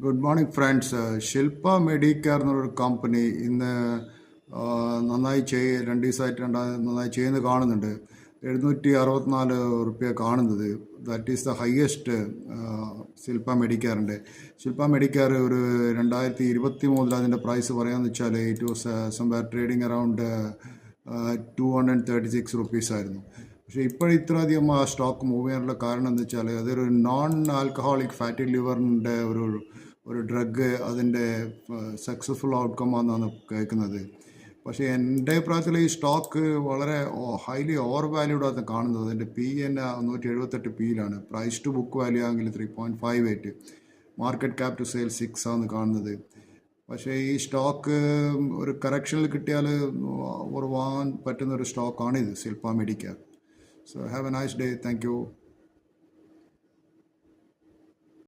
Good morning friends. Shilpa Medicare എന്നൊരു company ഇന്ന് നന്നായി രണ്ട് ദിവസമായിട്ട് നന്നായി ചെയ്യുന്നത് കാണുന്നുണ്ട്. 764 കാണുന്നത്. That is the highest Shilpa മെഡിക്കെയറിൻ്റെ. ശില്പ മെഡിക്കെയർ ഒരു 2023 അതിൻ്റെ പ്രൈസ് പറയാമെന്ന് വെച്ചാൽ it was somewhere trading around 236 rupees ആയിരുന്നു. പക്ഷേ ഇപ്പോൾ ഇത്രയധികം ആ സ്റ്റോക്ക് മൂവ് ചെയ്യാനുള്ള കാരണം എന്ന് വെച്ചാൽ അതൊരു നോൺ ആൽക്കഹോളിക് ഫാറ്റി ലിവറിൻ്റെ ഒരു ഡ്രഗ് അതിൻ്റെ സക്സസ്ഫുൾ ഔട്ട്കം ആണെന്നാണ് കേൾക്കുന്നത്. പക്ഷേ എൻ്റെ അഭിപ്രായത്തിൽ ഈ സ്റ്റോക്ക് വളരെ ഹൈലി ഓവർ വാല്യൂഡ് ആണ് കാണുന്നത്. അതിൻ്റെ പി തന്നെ 178 പിയിലാണ്. പ്രൈസ് ടു ബുക്ക് വാല്യൂ ആണെങ്കിൽ 3.58, മാർക്കറ്റ് ക്യാപ് ടു സെയിൽ 6 ആണ് കാണുന്നത്. പക്ഷേ ഈ സ്റ്റോക്ക് ഒരു കറക്ഷനിൽ കിട്ടിയാൽ വാങ്ങാൻ പറ്റുന്ന ഒരു സ്റ്റോക്കാണിത്, Shilpa Medicare. So have a nice day. Thank U.